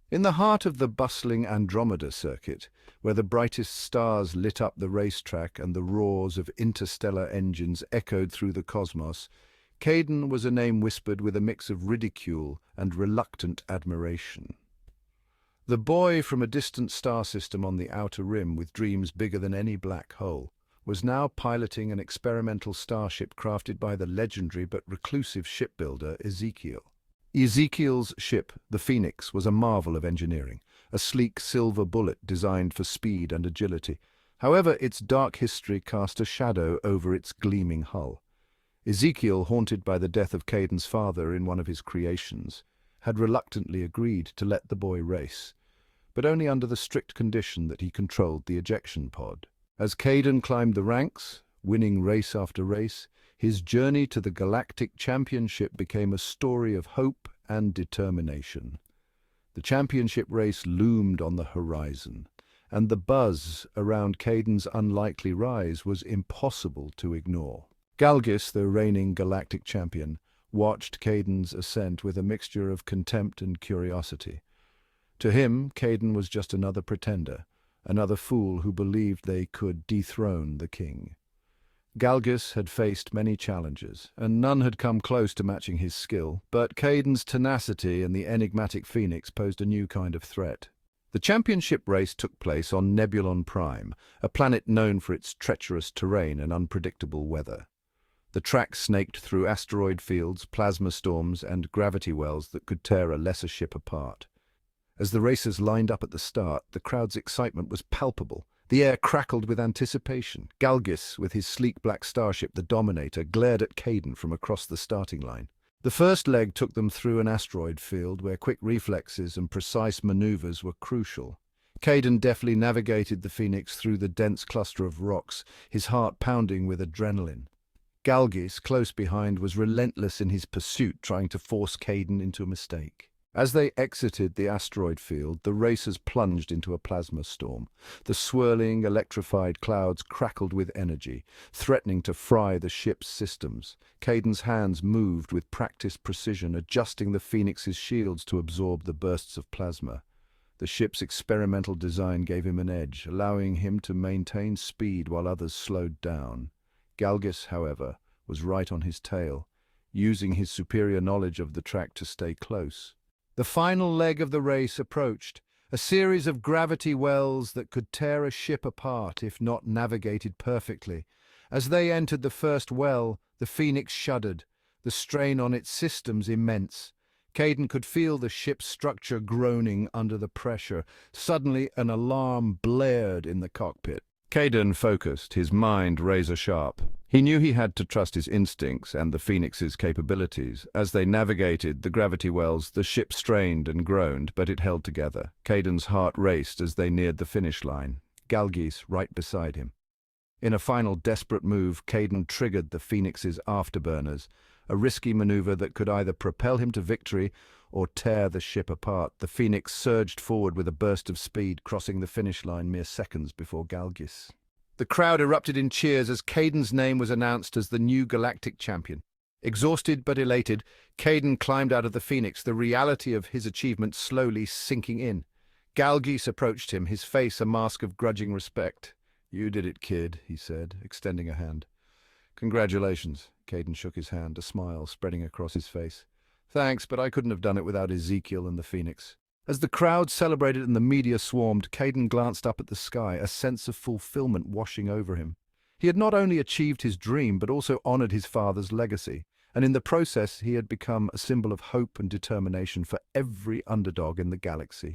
In the heart of the bustling Andromeda circuit, where the brightest stars lit up the racetrack and the roars of interstellar engines echoed through the cosmos, Caden was a name whispered with a mix of ridicule and reluctant admiration. The boy from a distant star system on the outer rim with dreams bigger than any black hole was now piloting an experimental starship crafted by the legendary but reclusive shipbuilder Ezekiel. Ezekiel's ship, the Phoenix, was a marvel of engineering, a sleek silver bullet designed for speed and agility. However, its dark history cast a shadow over its gleaming hull. Ezekiel, haunted by the death of Caden's father in one of his creations, had reluctantly agreed to let the boy race, but only under the strict condition that he controlled the ejection pod. As Caden climbed the ranks, winning race after race, his journey to the Galactic Championship became a story of hope and determination. The championship race loomed on the horizon, and the buzz around Caden's unlikely rise was impossible to ignore. Galgis, the reigning galactic champion, watched Caden's ascent with a mixture of contempt and curiosity. To him, Caden was just another pretender, another fool who believed they could dethrone the king. Galgis had faced many challenges, and none had come close to matching his skill, but Caden's tenacity and the enigmatic Phoenix posed a new kind of threat. The championship race took place on Nebulon Prime, a planet known for its treacherous terrain and unpredictable weather. The track snaked through asteroid fields, plasma storms, and gravity wells that could tear a lesser ship apart. As the racers lined up at the start, the crowd's excitement was palpable. The air crackled with anticipation. Galgis, with his sleek black starship, the Dominator, glared at Caden from across the starting line. The first leg took them through an asteroid field where quick reflexes and precise maneuvers were crucial. Caden deftly navigated the Phoenix through the dense cluster of rocks, his heart pounding with adrenaline. Galgis, close behind, was relentless in his pursuit, trying to force Caden into a mistake. As they exited the asteroid field, the racers plunged into a plasma storm. The swirling, electrified clouds crackled with energy, threatening to fry the ship's systems. Caden's hands moved with practiced precision, adjusting the Phoenix's shields to absorb the bursts of plasma. The ship's experimental design gave him an edge, allowing him to maintain speed while others slowed down. Galgis, however, was right on his tail, using his superior knowledge of the track to stay close. The final leg of the race approached, a series of gravity wells that could tear a ship apart if not navigated perfectly. As they entered the first well, the Phoenix shuddered, the strain on its systems immense. Caden could feel the ship's structure groaning under the pressure. Suddenly, an alarm blared in the cockpit. Caden focused, his mind razor-sharp. He knew he had to trust his instincts and the Phoenix's capabilities. As they navigated the gravity wells, the ship strained and groaned, but it held together. Caden's heart raced as they neared the finish line, Galgis right beside him. In a final desperate move, Caden triggered the Phoenix's afterburners, a risky maneuver that could either propel him to victory or tear the ship apart. The Phoenix surged forward with a burst of speed, crossing the finish line mere seconds before Galgis. The crowd erupted in cheers as Caden's name was announced as the new galactic champion. Exhausted but elated, Caden climbed out of the Phoenix, the reality of his achievement slowly sinking in. Galgis approached him, his face a mask of grudging respect. "You did it, kid," he said, extending a hand. "Congratulations." Caden shook his hand, a smile spreading across his face. "Thanks, but I couldn't have done it without Ezekiel and the Phoenix." As the crowd celebrated and the media swarmed, Caden glanced up at the sky, a sense of fulfillment washing over him. He had not only achieved his dream, but also honored his father's legacy, and in the process he had become a symbol of hope and determination for every underdog in the galaxy.